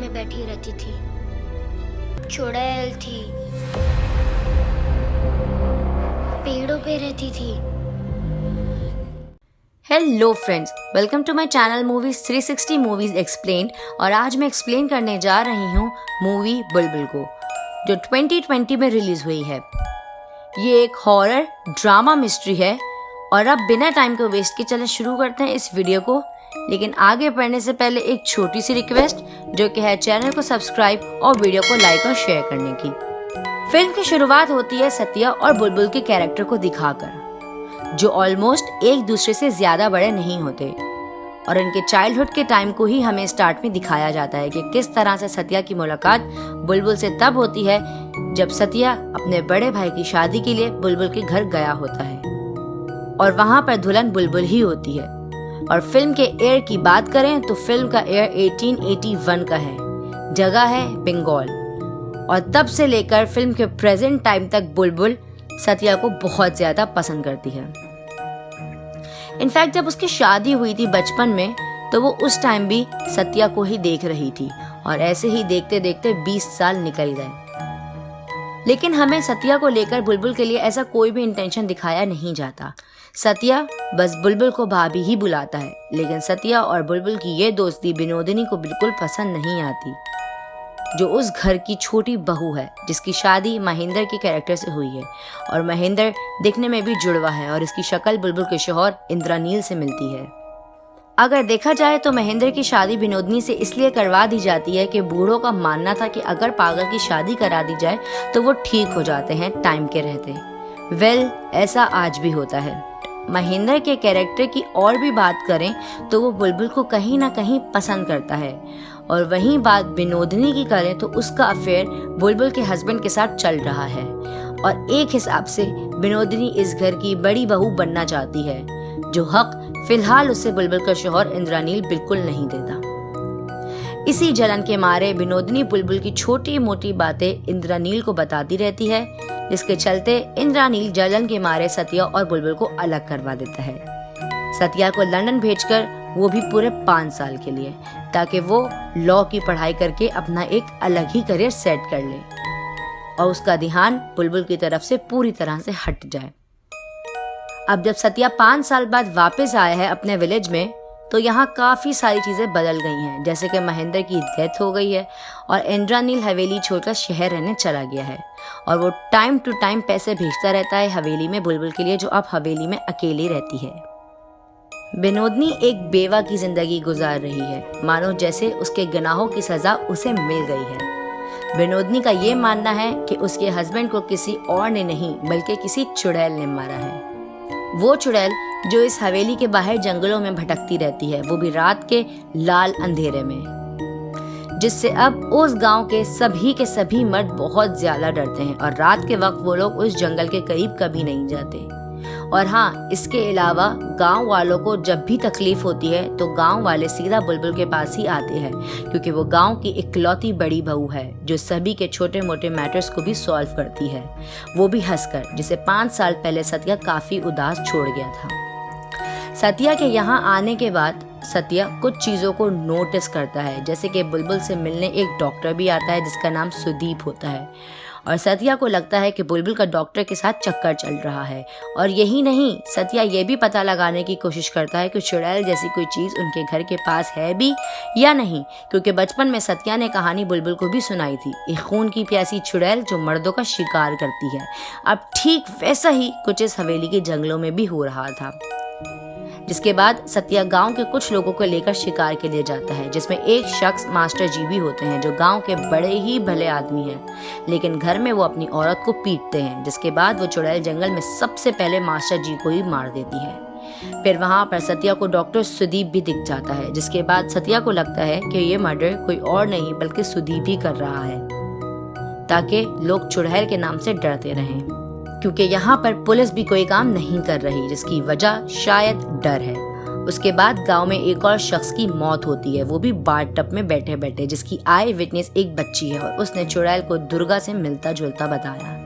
में बैठी रहती थी। चुड़ैल थी, पेड़ों पे रहती थी। Hello friends, welcome to my channel movies 360 movies explained. और आज मैं एक्सप्लेन करने जा रही हूँ मूवी बुलबुल को, जो 2020 में रिलीज हुई है। ये एक हॉरर ड्रामा मिस्ट्री है। और अब बिना टाइम को वेस्ट के चले शुरू करते हैं इस वीडियो को। लेकिन आगे बढ़ने से पहले एक छोटी सी रिक्वेस्ट, जो कि है चैनल को सब्सक्राइब और वीडियो को लाइक और शेयर करने की। फिल्म की शुरुआत होती है सत्या और बुलबुल के कैरेक्टर को दिखाकर, जो ऑलमोस्ट एक दूसरे से ज्यादा बड़े नहीं होते। और इनके चाइल्डहुड के टाइम को ही हमें स्टार्ट में दिखाया जाता है कि किस तरह से सत्या की मुलाकात बुलबुल से तब होती है जब सत्या अपने बड़े भाई की शादी के लिए बुलबुल के घर गया होता है, और वहाँ पर दुल्हन बुलबुल ही होती है। और फिल्म के एयर की बात करें तो फिल्म का एयर 1881 का है, जगह है बंगाल। और तब से लेकर फिल्म के प्रेजेंट टाइम तक बुलबुल सत्या को बहुत ज्यादा पसंद करती है। इनफैक्ट जब उसकी शादी हुई थी बचपन में, तो वो उस टाइम भी सत्या को ही देख रही थी। और ऐसे ही देखते देखते 20 साल निकल गए। लेकिन हमें सत्या को लेकर बुलबुल के लिए ऐसा कोई भी इंटेंशन दिखाया नहीं जाता। सत्या बस बुलबुल को भाभी ही बुलाता है। लेकिन सत्या और बुलबुल की ये दोस्ती विनोदिनी को बिल्कुल पसंद नहीं आती, जो उस घर की छोटी बहू है, जिसकी शादी महेंद्र के कैरेक्टर से हुई है। और महेंद्र दिखने में भी जुड़वा है और इसकी शक्ल बुलबुल के शौहर इंद्रानील से मिलती है। अगर देखा जाए तो महेंद्र की शादी विनोदिनी से इसलिए करवा दी जाती है कि बूढ़ों का मानना था कि अगर पागल की शादी करा दी जाए तो वो ठीक हो जाते हैं टाइम के रहते। वेल, ऐसा आज भी होता है। महेंद्र के कैरेक्टर की और भी बात करें तो वो बुलबुल को कहीं ना कहीं पसंद करता है। और वहीं बात विनोदिनी की करें तो उसका अफेयर बुलबुल के हस्बैंड के साथ चल रहा है। और एक हिसाब से विनोदिनी इस घर की बड़ी बहू बनना चाहती है, जो हक फिलहाल उसे बुलबुल का शौहर इंद्रानील बिल्कुल नहीं देता। इसी जलन के मारे विनोदिनी बुलबुल की छोटी मोटी बातें इंद्रानील को बताती रहती है, जिसके चलते इंद्रानील जलन के मारे सत्या और बुलबुल को अलग करवा देता है। सत्या को लंदन भेजकर, वो भी पूरे 5 साल के लिए, ताकि वो लॉ की पढ़ाई करके अपना एक अलग ही करियर सेट कर ले और उसका ध्यान बुलबुल की तरफ से पूरी तरह से हट जाए। अब जब सत्या 5 साल बाद वापस आया है अपने विलेज में, तो यहाँ काफी सारी चीजें बदल गई हैं। जैसे कि महेंद्र की डेथ हो गई है और इंद्रानील हवेली छोड़कर शहर रहने चला गया है। और वो टाइम टू टाइम पैसे भेजता रहता है हवेली में बुलबुल के लिए, जो अब हवेली में अकेली रहती है। विनोदिनी एक बेवा की जिंदगी गुजार रही है, मानो जैसे उसके गुनाहों की सजा उसे मिल गई है। विनोदिनी का ये मानना है कि उसके हस्बैंड को किसी और ने नहीं बल्कि किसी चुड़ैल ने मारा है। वो चुड़ैल जो इस हवेली के बाहर जंगलों में भटकती रहती है, वो भी रात के लाल अंधेरे में, जिससे अब उस गांव के सभी मर्द बहुत ज्यादा डरते हैं। और रात के वक्त वो लोग उस जंगल के करीब कभी नहीं जाते। और हाँ, इसके अलावा गांव वालों को जब भी तकलीफ होती है तो गांव वाले सीधा बुलबुल के पास ही आते हैं, क्योंकि वो गांव की इकलौती बड़ी बहू है जो सभी के छोटे मोटे मैटर्स को भी सॉल्व करती है, वो भी हंसकर, जिसे 5 साल पहले सत्या काफी उदास छोड़ गया था। सत्या के यहाँ आने के बाद सत्या कुछ चीजों को नोटिस करता है, जैसे कि बुलबुल से मिलने एक डॉक्टर भी आता है जिसका नाम सुदीप होता है। और सत्या को लगता है कि बुलबुल का डॉक्टर के साथ चक्कर चल रहा है। और यही नहीं, सत्या ये भी पता लगाने की कोशिश करता है कि चुड़ैल जैसी कोई चीज उनके घर के पास है भी या नहीं, क्योंकि बचपन में सत्या ने कहानी बुलबुल को भी सुनाई थी, एक खून की प्यासी चुड़ैल जो मर्दों का शिकार करती है। अब ठीक वैसा ही कुछ इस हवेली के जंगलों में भी हो रहा था। जिसके बाद सत्या गांव के कुछ लोगों को लेकर शिकार के लिए जाता है, जिसमें एक शख्स मास्टर जी भी होते हैं, जो गांव के बड़े ही भले आदमी हैं। लेकिन घर में वो अपनी औरत को पीटते हैं, जिसके बाद वो चुड़ैल जंगल में सबसे पहले मास्टर जी को ही मार देती है। फिर वहां पर सत्या को डॉक्टर सुदीप भी दिख जाता है, जिसके बाद सत्या को लगता है कि ये मर्डर कोई और नहीं बल्कि सुदीप ही कर रहा है, ताकि लोग चुड़ैल के नाम से डरते रहें, क्योंकि यहाँ पर पुलिस भी कोई काम नहीं कर रही, जिसकी वजह शायद डर है। उसके बाद गांव में एक और शख्स की मौत होती है, वो भी बाथ टब में बैठे बैठे, जिसकी आई विटनेस एक बच्ची है और उसने चुड़ैल को दुर्गा से मिलता जुलता बताया।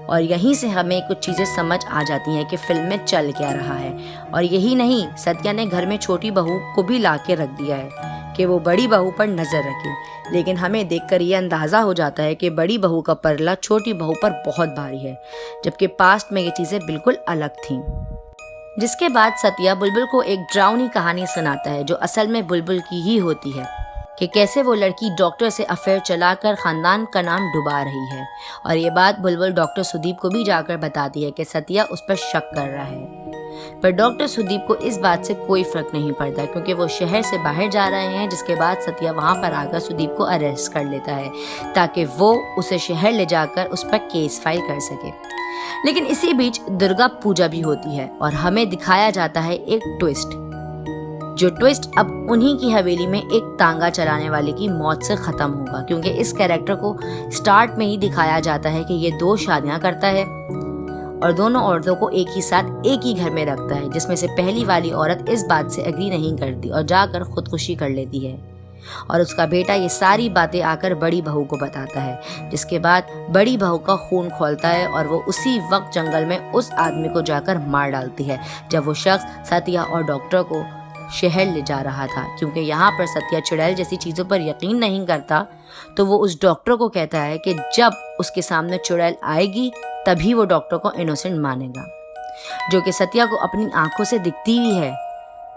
और यहीं से हमें कुछ चीजें समझ आ जाती हैं कि फिल्म में चल क्या रहा है। और यही नहीं, सत्या ने घर में छोटी बहू को भी ला के रख दिया है। कि वो बड़ी बहू पर नजर रखे, लेकिन हमें देखकर ये अंदाजा हो जाता है कि बड़ी बहू का परला छोटी बहू पर बहुत भारी है, जबकि पास्ट में ये चीजें बिल्कुल अलग थीं। जिसके बाद सत्या बुलबुल को एक डरावनी कहानी सुनाता है जो असल में बुलबुल की ही होती है, कि कैसे वो लड़की डॉक्टर से अफेयर चलाकर खानदान का नाम डुबा रही है। और ये बात बुलबुल डॉक्टर सुदीप को भी जाकर बताती है कि सत्या उस पर शक कर रहा है। पर डॉक्टर सुदीप को इस बात से कोई फर्क नहीं पड़ता, क्योंकि वो शहर से बाहर जा रहे हैं। जिसके बाद सत्या वहां पर आकर सुदीप को अरेस्ट कर लेता है ताकि वो उसे शहर ले जाकर उस पर केस फाइल कर सके। लेकिन इसी बीच दुर्गा पूजा भी होती है और हमें दिखाया जाता है एक ट्विस्ट, जो ट्विस्ट अब उन्हीं की हवेली में एक तांगा चलाने वाले की मौत से खत्म होगा, क्योंकि इस कैरेक्टर को स्टार्ट में ही दिखाया जाता है कि ये 2 शादियां करता है और दोनों औरतों को एक ही साथ एक ही घर में रखता है, जिसमें से पहली वाली औरत इस बात से एग्री नहीं करती और जाकर खुदकुशी कर लेती है। और उसका बेटा ये सारी बातें आकर बड़ी बहू को बताता है, जिसके बाद बड़ी बहू का खून खौलता है और वो उसी वक्त जंगल में उस आदमी को जाकर मार डालती है जब वो शख्स सत्या और डॉक्टर को शहर ले जा रहा था। क्योंकि यहाँ पर सत्या चुड़ैल जैसी चीज़ों पर यकीन नहीं करता, तो वो उस डॉक्टर को कहता है कि जब उसके सामने चुड़ैल आएगी तभी वो डॉक्टर को इनोसेंट मानेगा, जो कि सत्या को अपनी आंखों से दिखती ही है।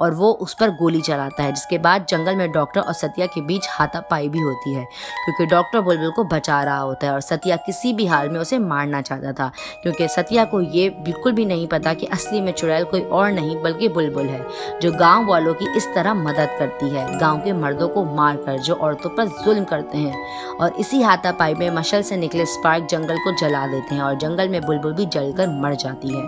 और वो उस पर गोली चलाता है। जिसके बाद जंगल में डॉक्टर और सत्या के बीच हाथापाई भी होती है, क्योंकि डॉक्टर बुलबुल को बचा रहा होता है और सत्या किसी भी हाल में उसे मारना चाहता था, क्योंकि सत्या को ये बिल्कुल भी नहीं पता कि असली में चुड़ैल कोई और नहीं बल्कि बुलबुल है, जो गांव वालों की इस तरह मदद करती है, गांव के मर्दों को मारकर जो औरतों पर जुल्म करते हैं। और इसी हाथापाई में मशल से निकले स्पार्क जंगल को जला देते हैं और जंगल में बुलबुल भी जलकर मर जाती है।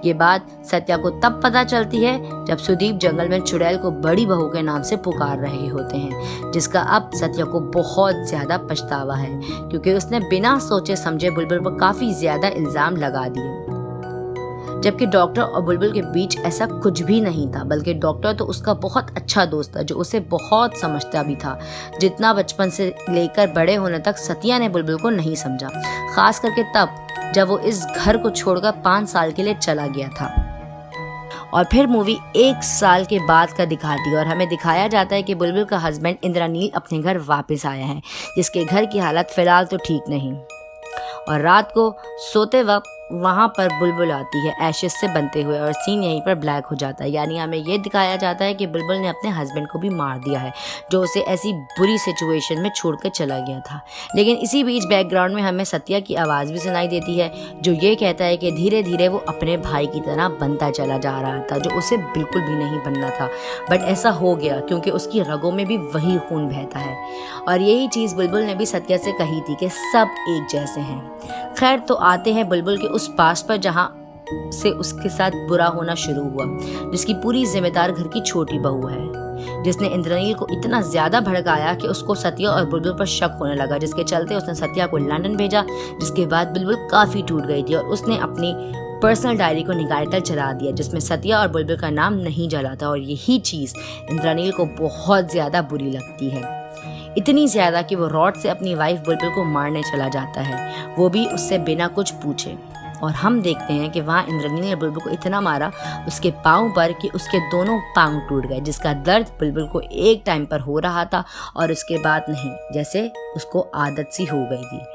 ये बात सत्या को तब पता चलती है जब सुदीप जंगल में चुड़ैल को बड़ी बहू के नाम से पुकार रहे होते हैं, जिसका अब सत्या को बहुत ज्यादा पछतावा है, क्योंकि उसने बिना सोचे समझे बुलबुल पर काफी ज्यादा इल्जाम लगा दिए। जबकि डॉक्टर और बुलबुल के बीच ऐसा कुछ भी नहीं था, बल्कि डॉक्टर तो उसका बहुत अच्छा दोस्त था जो उसे बहुत समझता भी था, जितना बचपन से लेकर बड़े होने तक सत्या ने बुलबुल को नहीं समझा, खास करके तब जब वो इस घर को छोड़कर 5 साल के लिए चला गया था। और फिर मूवी 1 साल के बाद का दिखाती है और हमें दिखाया जाता है कि बुलबुल का हस्बैंड इंद्रनील अपने घर वापस आया है, जिसके घर की हालत फिलहाल तो ठीक नहीं। और रात को सोते वक्त वहाँ पर बुलबुल आती है एशेस से बनते हुए और सीन यहीं पर ब्लैक हो जाता है। यानी हमें ये दिखाया जाता है कि बुलबुल ने अपने हस्बैंड को भी मार दिया है, जो उसे ऐसी बुरी सिचुएशन में छोड़कर चला गया था। लेकिन इसी बीच बैकग्राउंड में हमें सत्या की आवाज़ भी सुनाई देती है, जो ये कहता है कि धीरे धीरे वो अपने भाई की तरह बनता चला जा रहा था, जो उसे बिल्कुल भी नहीं बनना था, बट ऐसा हो गया क्योंकि उसकी रगों में भी वही खून बहता है। और यही चीज़ बुलबुल ने भी सत्या से कही थी कि सब एक जैसे हैं। खैर, तो आते हैं बुलबुल के उस पास्ट पर जहाँ से उसके साथ बुरा होना शुरू हुआ, जिसकी पूरी जिम्मेदार घर की छोटी बहू है, जिसने इंद्रनील को इतना ज्यादा भड़काया कि उसको सत्या और बुलबुल पर शक होने लगा, जिसके चलते उसने सत्या को लंदन भेजा। जिसके बाद बुलबुल काफी टूट गई थी और उसने अपनी पर्सनल डायरी को निकालकर चला दिया, जिसमें सत्या और बुलबुल का नाम नहीं जला था। और यही चीज इंद्रनील को बहुत ज्यादा बुरी लगती है, इतनी ज्यादा कि वो रॉड से अपनी वाइफ बुलबुल को मारने चला जाता है, वो भी उससे बिना कुछ पूछे। और हम देखते हैं कि वहाँ इंद्रनील ने बुलबुल को इतना मारा उसके पाँव पर कि उसके दोनों पाँव टूट गए, जिसका दर्द बुलबुल को एक टाइम पर हो रहा था और उसके बाद नहीं, जैसे उसको आदत सी हो गई थी।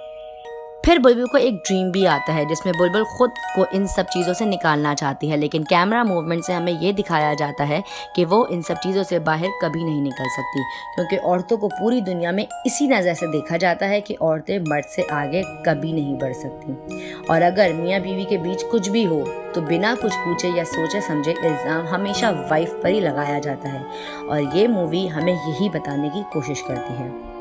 फिर बुलबुल को एक ड्रीम भी आता है जिसमें बुलबुल खुद को इन सब चीज़ों से निकालना चाहती है, लेकिन कैमरा मूवमेंट से हमें ये दिखाया जाता है कि वो इन सब चीज़ों से बाहर कभी नहीं निकल सकती, क्योंकि औरतों को पूरी दुनिया में इसी नज़र से देखा जाता है कि औरतें मर्द से आगे कभी नहीं बढ़ सकती। और अगर मियाँ बीवी के बीच कुछ भी हो तो बिना कुछ पूछे या सोचे समझे इल्ज़ाम हमेशा वाइफ पर ही लगाया जाता है। और ये मूवी हमें यही बताने की कोशिश करती है।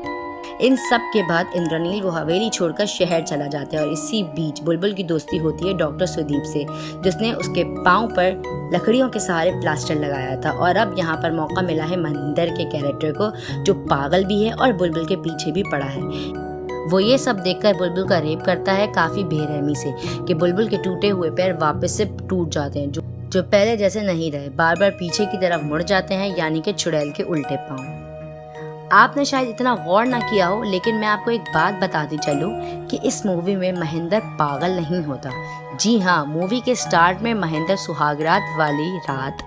इन सब के बाद इंद्रनील वो हवेली छोड़कर शहर चला जाता है और इसी बीच बुलबुल की दोस्ती होती है डॉक्टर सुदीप से, जिसने उसके पाँव पर लकड़ियों के सहारे प्लास्टर लगाया था। और अब यहाँ पर मौका मिला है महेंद्र के कैरेक्टर को, जो पागल भी है और बुलबुल के पीछे भी पड़ा है। वो ये सब देखकर बुलबुल का रेप करता है काफ़ी बेरहमी से, कि बुलबुल के टूटे हुए पैर वापस से टूट जाते हैं, जो पहले जैसे नहीं रहे, बार बार पीछे की तरफ मुड़ जाते हैं, यानी कि चुड़ैल के उल्टे पाँव। आपने शायद इतना गौर ना किया हो, लेकिन मैं आपको एक बात बताती चलूं कि इस मूवी में महेंद्र पागल नहीं होता। जी हाँ, मूवी के स्टार्ट में महेंद्र सुहागरात वाली रात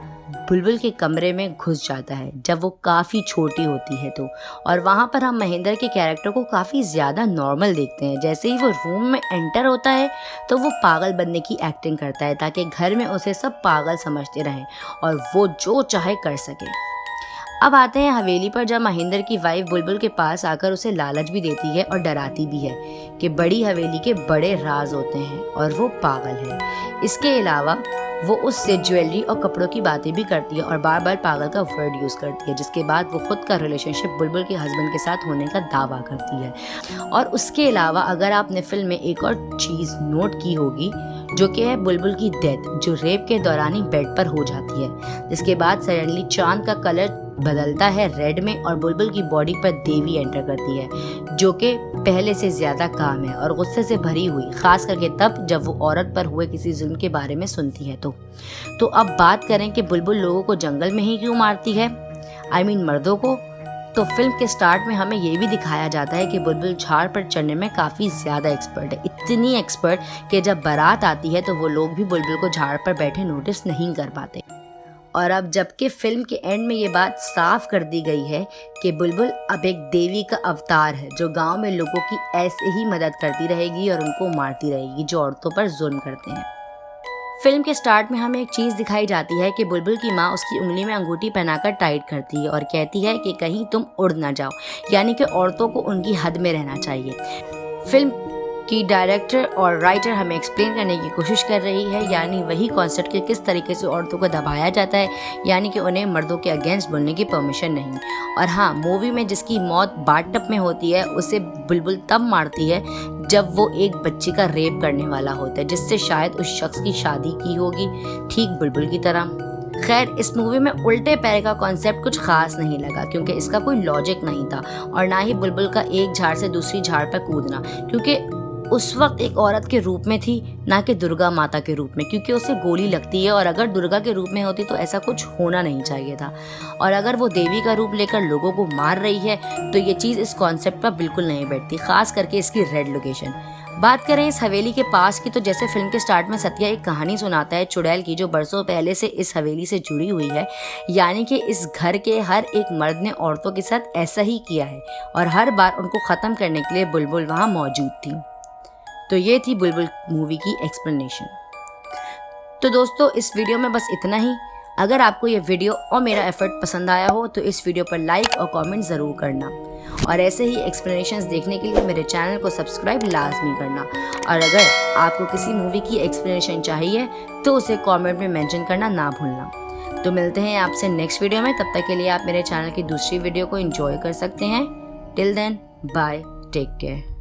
बुलबुल के कमरे में घुस जाता है जब वो काफ़ी छोटी होती है तो, और वहाँ पर हम महेंद्र के कैरेक्टर को काफ़ी ज़्यादा नॉर्मल देखते हैं। जैसे ही वो रूम में एंटर होता है तो वो पागल बनने की एक्टिंग करता है ताकि घर में उसे सब पागल समझते रहें और वो जो चाहे कर सके। अब आते हैं हवेली पर, जब महेंद्र की वाइफ बुलबुल के पास आकर उसे लालच भी देती है और डराती भी है कि बड़ी हवेली के बड़े राज होते हैं और वो पागल है। इसके अलावा वो उससे ज्वेलरी और कपड़ों की बातें भी करती है और बार बार पागल का वर्ड यूज़ करती है, जिसके बाद वो खुद का रिलेशनशिप बुलबुल के हस्बैंड के साथ होने का दावा करती है। और उसके अलावा अगर आपने फिल्म में एक और चीज़ नोट की होगी जो कि है बुलबुल की डेथ, जो रेप के दौरान ही बेड पर हो जाती है, जिसके बाद सडनली चांद का कलर बदलता है रेड में और बुलबुल की बॉडी पर देवी एंटर करती है, जो कि पहले से ज़्यादा काम है और गुस्से से भरी हुई, खास करके तब जब वो औरत पर हुए किसी जुल्म के बारे में सुनती है। तो अब बात करें कि बुलबुल लोगों को जंगल में ही क्यों मारती है, मर्दों को। तो फिल्म के स्टार्ट में हमें ये भी दिखाया जाता है कि बुलबुल झाड़ पर चढ़ने में काफ़ी ज़्यादा एक्सपर्ट है, इतनी एक्सपर्ट कि जब बारात आती है तो वो लोग भी बुलबुल को झाड़ पर बैठे नोटिस नहीं कर पाते। और अब जबकि फिल्म के एंड में ये बात साफ कर दी गई है कि बुलबुल अब एक देवी का अवतार है जो गांव में लोगों की ऐसे ही मदद करती रहेगी और उनको मारती रहेगी जो औरतों पर जुल्म करते हैं। फिल्म के स्टार्ट में हमें एक चीज़ दिखाई जाती है कि बुलबुल की माँ उसकी उंगली में अंगूठी पहनाकर टाइट करती है और कहती है कि कहीं तुम उड़ ना जाओ, यानी कि औरतों को उनकी हद में रहना चाहिए। फिल्म की डायरेक्टर और राइटर हमें एक्सप्लेन करने की कोशिश कर रही है, यानी वही कॉन्सेप्ट कि किस तरीके से औरतों को दबाया जाता है, यानी कि उन्हें मर्दों के अगेंस्ट बोलने की परमिशन नहीं। और हाँ, मूवी में जिसकी मौत बाथटब में होती है उसे बुलबुल तब मारती है जब वो एक बच्ची का रेप करने वाला होता है, जिससे शायद उस शख्स की शादी की होगी, ठीक बुलबुल की तरह। खैर, इस मूवी में उल्टे पैर का कॉन्सेप्ट कुछ खास नहीं लगा क्योंकि इसका कोई लॉजिक नहीं था, और ना ही बुलबुल का एक झाड़ से दूसरी झाड़ पर कूदना, क्योंकि उस वक्त एक औरत के रूप में थी, ना कि दुर्गा माता के रूप में, क्योंकि उसे गोली लगती है और अगर दुर्गा के रूप में होती तो ऐसा कुछ होना नहीं चाहिए था। और अगर वो देवी का रूप लेकर लोगों को मार रही है तो ये चीज़ इस कॉन्सेप्ट पर बिल्कुल नहीं बैठती, खास करके इसकी रेड लोकेशन। बात करें इस हवेली के पास की, तो जैसे फिल्म के स्टार्ट में सत्या एक कहानी सुनाता है चुड़ैल की, जो बरसों पहले से इस हवेली से जुड़ी हुई है, यानी कि इस घर के हर एक मर्द ने औरतों के साथ ऐसा ही किया है और हर बार उनको ख़त्म करने के लिए बुलबुल वहाँ मौजूद थी। तो ये थी बुलबुल मूवी की एक्सप्लेनेशन। तो दोस्तों, इस वीडियो में बस इतना ही। अगर आपको ये वीडियो और मेरा एफर्ट पसंद आया हो तो इस वीडियो पर लाइक और कमेंट ज़रूर करना, और ऐसे ही एक्सप्लेनेशंस देखने के लिए मेरे चैनल को सब्सक्राइब लाजमी करना। और अगर आपको किसी मूवी की एक्सप्लेनेशन चाहिए तो उसे कमेंट में मेंशन करना ना भूलना। तो मिलते हैं आपसे नेक्स्ट वीडियो में, तब तक के लिए आप मेरे चैनल की दूसरी वीडियो को एंजॉय कर सकते हैं। Till then, bye, take care.